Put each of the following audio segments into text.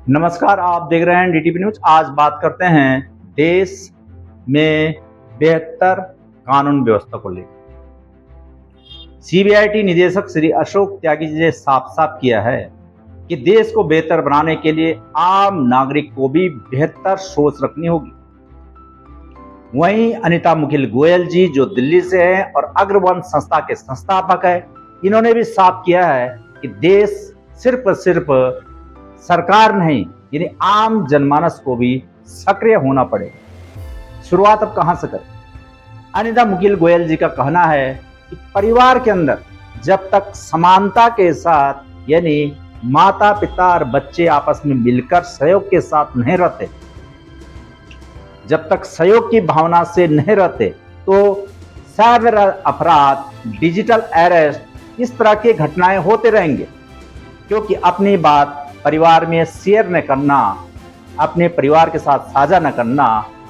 नमस्कार, आप देख रहे हैं डीटीपी न्यूज। आज बात करते हैं देश में बेहतर कानून व्यवस्था को लेकर। सीबीआईटी निदेशक श्री अशोक त्यागी जी ने साफ साफ किया है कि देश को बेहतर बनाने के लिए आम नागरिक को भी बेहतर सोच रखनी होगी। वहीं अनिता मुकिल गोयल जी जो दिल्ली से हैं और अग्रवन संस्था के संस्थापक है, इन्होंने भी साफ किया है कि देश सिर्फ सरकार नहीं यानी आम जनमानस को भी सक्रिय होना पड़ेगा। शुरुआत अब कहां से करें? अनिता मुकिल गोयल जी का कहना है कि परिवार के अंदर जब तक समानता के साथ यानी माता पिता और बच्चे आपस में मिलकर सहयोग के साथ नहीं रहते, जब तक सहयोग की भावना से नहीं रहते, तो साइबर अपराध, डिजिटल अरेस्ट, इस तरह की घटनाएं होते रहेंगे। क्योंकि अपनी बात परिवार में शेयर न करना, अपने परिवार के साथ साझा न करना,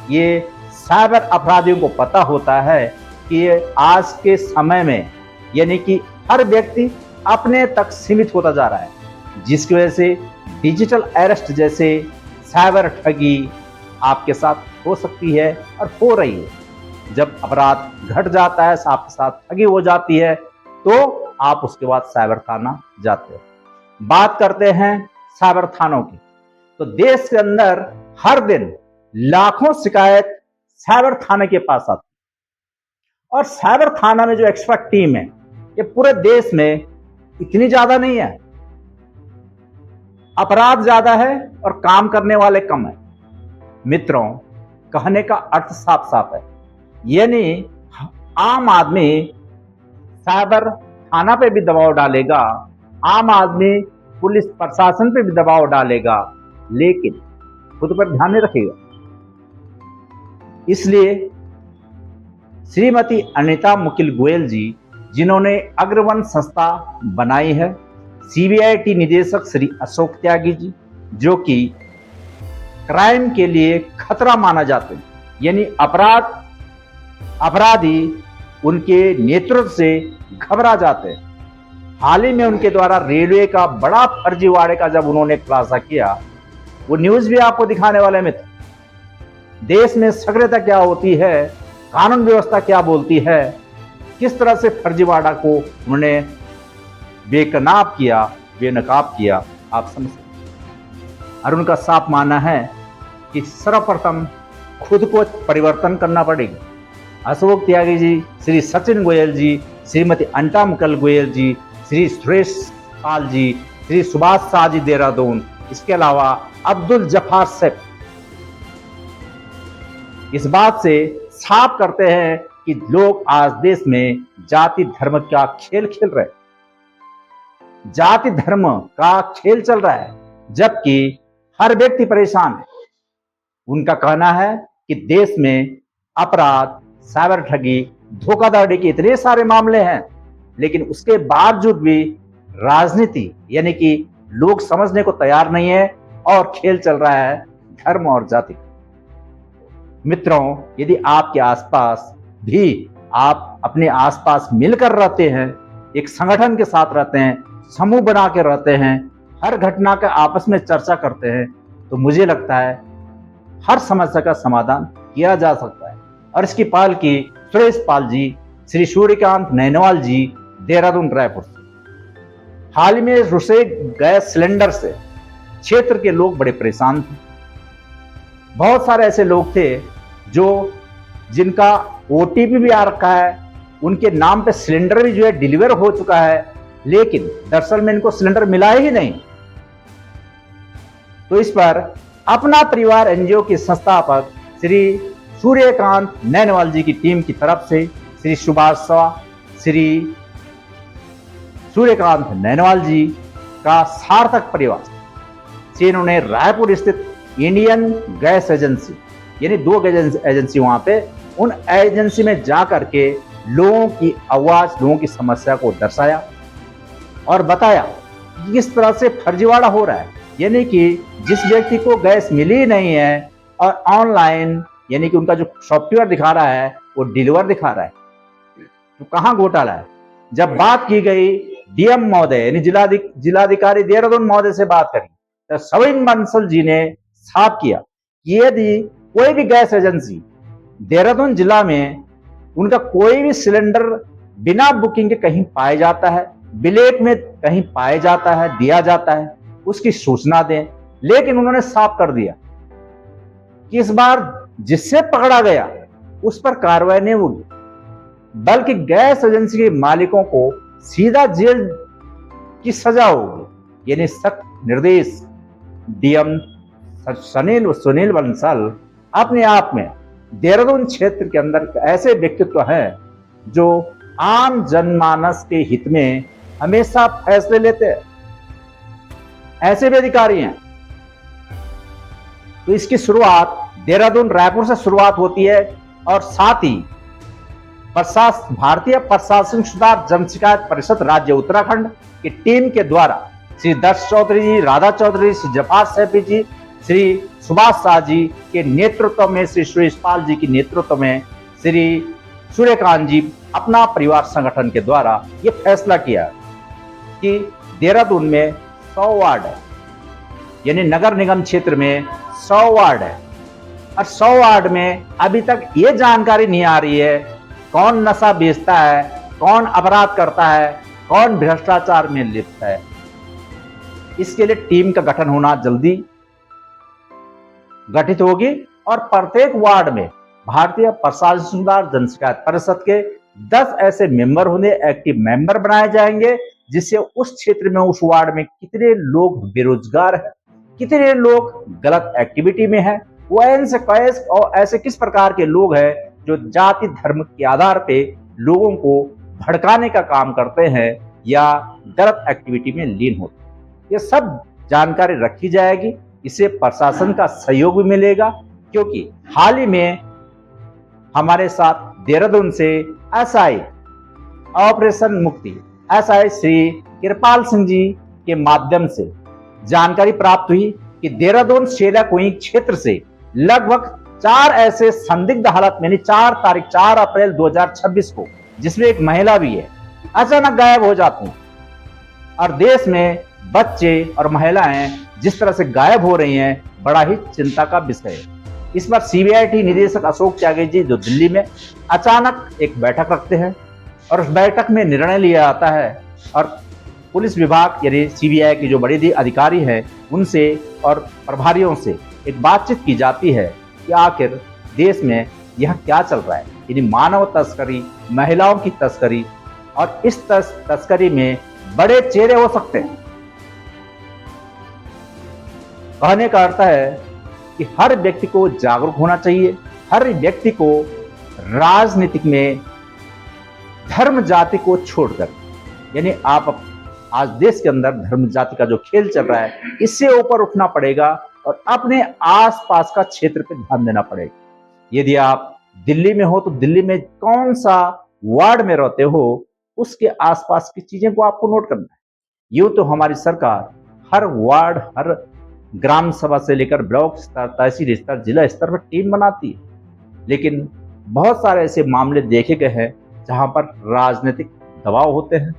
ये साइबर अपराधियों को पता होता है कि ये आज के समय में यानी कि हर व्यक्ति अपने तक सीमित होता जा रहा है, जिसकी वजह से डिजिटल अरेस्ट जैसे साइबर ठगी आपके साथ हो सकती है और हो रही है। जब अपराध घट जाता है, आपके साथ ठगी हो जाती है, तो आप उसके बाद साइबर थाना जाते हो। बात करते हैं साइबर थानों की, तो देश के अंदर हर दिन लाखों शिकायत साइबर थाने के पास आती है। और साइबर थाना में जो एक्सपर्ट टीम है, ये पूरे देश में इतनी ज्यादा नहीं है। अपराध ज्यादा है और काम करने वाले कम है। मित्रों, कहने का अर्थ साफ साफ है, यानी आम आदमी साइबर थाना पे भी दबाव डालेगा, आम आदमी पुलिस प्रशासन पे भी दबाव डालेगा, लेकिन खुद पर ध्यान नहीं रखेगा। इसलिए श्रीमती अनिता मुकिल गोयल जी, जिन्होंने अग्रवन संस्था बनाई है, सीबीआईटी निदेशक श्री अशोक त्यागी जी, जो कि क्राइम के लिए खतरा माना जाते हैं, यानी अपराधी उनके नेतृत्व से घबरा जाते हैं। हाल ही में उनके द्वारा रेलवे का बड़ा फर्जीवाड़े का जब उन्होंने खुलासा किया, वो न्यूज भी आपको दिखाने वाले में था। देश में सक्रियता क्या होती है, कानून व्यवस्था क्या बोलती है, किस तरह से फर्जीवाड़ा को उन्होंने बेनकाब किया, आप समझ सकते। और उनका साफ मानना है कि सर्वप्रथम खुद को परिवर्तन करना पड़ेगा। अशोक त्यागी जी, श्री सचिन गोयल जी, श्रीमती अनिता मुकिल गोयल जी, श्री सुरेश पाल जी, श्री सुभाष शाह जी देहरादून, इसके अलावा अब्दुल जफार सेठ इस बात से साफ करते हैं कि लोग आज देश में जाति धर्म का खेल खेल रहे हैं। जाति धर्म का खेल चल रहा है, जबकि हर व्यक्ति परेशान है। उनका कहना है कि देश में अपराध, साइबर ठगी, धोखाधड़ी के इतने सारे मामले हैं, लेकिन उसके बावजूद भी राजनीति यानी कि लोग समझने को तैयार नहीं है और खेल चल रहा है धर्म और जाति। मित्रों, यदि आपके आसपास भी आप अपने आसपास मिलकर रहते हैं, एक संगठन के साथ रहते हैं, समूह बना के रहते हैं, हर घटना का आपस में चर्चा करते हैं, तो मुझे लगता है हर समस्या का समाधान किया जा सकता है। और इसकी पहल की सुरेश पाल जी, श्री सूर्यकांत नैनवाल जी, देहरादून रायपुर से। हाल ही में रुसे गैस सिलेंडर से क्षेत्र के लोग बड़े परेशान थे। बहुत सारे ऐसे लोग थे जिनका ओटीपी भी आ रखा है, उनके नाम पे सिलेंडर भी जो है डिलीवर हो चुका है, लेकिन दरअसल में इनको सिलेंडर मिला ही नहीं। तो इस पर अपना परिवार एनजीओ के संस्थापक श्री सूर्यकांत नैनवाल जी की टीम की तरफ से श्री सुभाष शाह, श्री सूर्यकांत नैनवाल जी का सार्थक परिवार से इन्होंने रायपुर स्थित इंडियन गैस एजेंसी यानी 2 एजेंसी वहां पे, उन एजेंसी में जाकर के लोगों की आवाज, लोगों की समस्या को दर्शाया और बताया कि किस तरह से फर्जीवाड़ा हो रहा है। यानी कि जिस व्यक्ति को गैस मिली नहीं है और ऑनलाइन यानी कि उनका जो सॉफ्टवेयर दिखा रहा है वो डिलीवर दिखा रहा है, तो कहां घोटाला है? जब बात की गई डीएम महोदय यानी जिलाधिकारी देहरादून महोदय से बात करी, तो सविन बंसल जी ने साफ किया कि यदि कोई भी गैस एजेंसी देहरादून जिला में उनका कोई भी सिलेंडर बिना बुकिंग के कहीं पाया जाता है, ब्लैक में कहीं पाया जाता है, दिया जाता है, उसकी सूचना दें। लेकिन उन्होंने साफ कर दिया कि इस बार जिससे पकड़ा गया उस पर कार्रवाई नहीं होगी, बल्कि गैस एजेंसी के मालिकों को सीधा जेल की सजा होगी। यानी सख्त निर्देश डीएम सुनील बंसल अपने आप में देहरादून क्षेत्र के अंदर ऐसे व्यक्तित्व हैं जो आम जनमानस के हित में हमेशा फैसले लेते हैं, ऐसे भी अधिकारी हैं। तो इसकी शुरुआत देहरादून रायपुर से शुरुआत होती है और साथ ही भारतीय प्रशासनिक सुधार जन शिकायत परिषद राज्य उत्तराखंड की टीम के द्वारा श्री दर्श चौधरी जी, राधा चौधरी, श्री जफार सैफी जी, श्री सुभाष शाह जी के नेतृत्व में, श्री सुरेश पाल जी के नेतृत्व में, श्री सूर्यकांत जी अपना परिवार संगठन के द्वारा ये फैसला किया कि देहरादून में 100 वार्ड है, यानी नगर निगम क्षेत्र में 100 वार्ड है और 100 वार्ड में अभी तक ये जानकारी नहीं आ रही है कौन नशा बेचता है, कौन अपराध करता है, कौन भ्रष्टाचार में लिप्त है। इसके लिए टीम का गठन होना जल्दी गठित होगी और प्रत्येक वार्ड में भारतीय प्रशासनिक सुधार जन शिकायत परिषद के 10 ऐसे मेंबर होंगे, एक्टिव मेंबर बनाए जाएंगे, जिससे उस क्षेत्र में, उस वार्ड में कितने लोग बेरोजगार हैं, कितने लोग गलत एक्टिविटी में हैं, वो ऐसे किस प्रकार के लोग हैं जो जाति धर्म के आधार पे लोगों को भड़काने का काम करते हैं या गलत एक्टिविटी में लीन होते हैं। ये सब जानकारी रखी जाएगी। इससे प्रशासन का सहयोग भी मिलेगा, क्योंकि हाल ही में हमारे साथ देहरादून से एसआई ऑपरेशन मुक्ति एसआई श्री कृपाल सिंह जी के माध्यम से जानकारी प्राप्त हुई कि देहरादून शेला कुई क्षेत्र से लगभग 4 ऐसे संदिग्ध हालत में 4 अप्रैल 2026 को, जिसमें एक महिला भी है, अचानक गायब हो जाती हैं। और देश में बच्चे और महिलाएं जिस तरह से गायब हो रही हैं, बड़ा ही चिंता का विषय है। इस पर सीबीआईटी निदेशक अशोक त्यागी जी जो दिल्ली में अचानक एक बैठक रखते हैं और उस बैठक में निर्णय लिया जाता है और पुलिस विभाग यानी सीबीआई के जो बड़े अधिकारी हैं उनसे और प्रभारियों से एक बातचीत की जाती है कि आखिर देश में यह क्या चल रहा है, यानी मानव तस्करी, महिलाओं की तस्करी, और इस तस्करी में बड़े चेहरे हो सकते हैं। कहने का अर्थ है कि हर व्यक्ति को जागरूक होना चाहिए, हर व्यक्ति को राजनीतिक में धर्म जाति को छोड़कर, यानी आप आज देश के अंदर धर्म जाति का जो खेल चल रहा है इससे ऊपर उठना पड़ेगा और अपने आसपास का क्षेत्र पे ध्यान देना पड़ेगा। यदि आप दिल्ली में हो तो दिल्ली में कौन सा वार्ड में रहते हो उसके आसपास की चीजें को आपको नोट करना है। यूं तो हमारी सरकार हर वार्ड, हर ग्राम सभा से लेकर ब्लॉक स्तर, तहसील स्तर, जिला स्तर पर टीम बनाती है, लेकिन बहुत सारे ऐसे मामले देखे गए हैं जहां पर राजनीतिक दबाव होते हैं,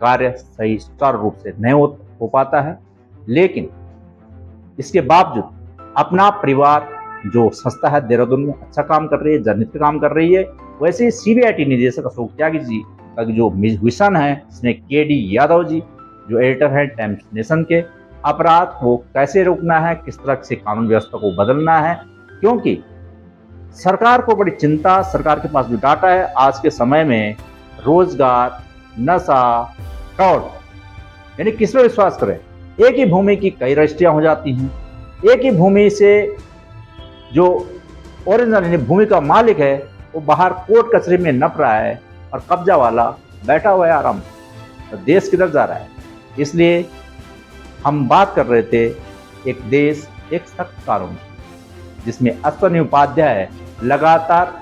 कार्य सही सुचारू रूप से नहीं हो पाता है। लेकिन इसके बावजूद अपना परिवार जो संस्था है देहरादून में अच्छा काम कर रही है, जनहित का काम कर रही है। वैसे ही सीबीआईटी निदेशक अशोक त्यागी जी का जो मिशन है, इसमें केडी यादव जी जो एडिटर है टाइम्स नेशन के, अपराध को कैसे रोकना है, किस तरह से कानून व्यवस्था को बदलना है, क्योंकि सरकार को बड़ी चिंता, सरकार के पास जो डाटा है आज के समय में रोजगार, नशा, फ्रॉड, यानी किस पर विश्वास करें। एक ही भूमि की कई रजिस्ट्रियां हो जाती हैं, एक ही भूमि से जो ओरिजिनल यानी भूमि का मालिक है वो बाहर कोर्ट कचहरी में नप रहा है और कब्जा वाला बैठा हुआ है आराम, तो देश किधर जा रहा है। इसलिए हम बात कर रहे थे एक देश एक सख्त कानून, जिसमें अश्विनी उपाध्याय लगातार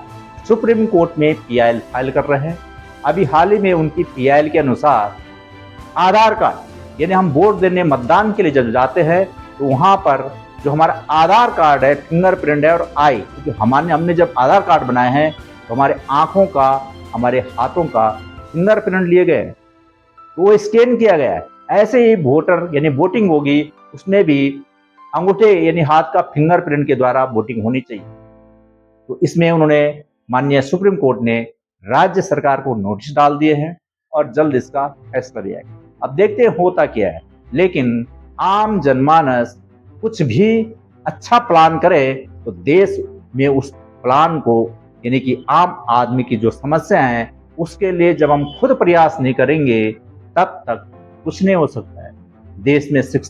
सुप्रीम कोर्ट में पीआईएल फाइल कर रहे हैं। अभी हाल ही में उनकी पीआईएल के अनुसार आधार कार्ड, यानी हम वोट देने मतदान के लिए जब जाते हैं तो वहां पर जो हमारा आधार कार्ड है, फिंगरप्रिंट है और आई, क्योंकि हमने जब आधार कार्ड बनाए हैं तो हमारे आंखों का, हमारे हाथों का फिंगरप्रिंट लिए गए, तो वो स्कैन किया गया है। ऐसे ही वोटर यानी वोटिंग होगी, उसमें भी अंगूठे यानी हाथ का फिंगरप्रिंट के द्वारा वोटिंग होनी चाहिए। तो इसमें उन्होंने माननीय सुप्रीम कोर्ट ने राज्य सरकार को नोटिस डाल दिए हैं और जल्द इसका फैसला लिया है। अब देखते हैं होता क्या है। लेकिन आम जनमानस कुछ भी अच्छा प्लान करे तो देश में उस प्लान को यानी कि आम आदमी की जो समस्या है उसके लिए जब हम खुद प्रयास नहीं करेंगे तब तक कुछ नहीं हो सकता है। देश में शिक्षा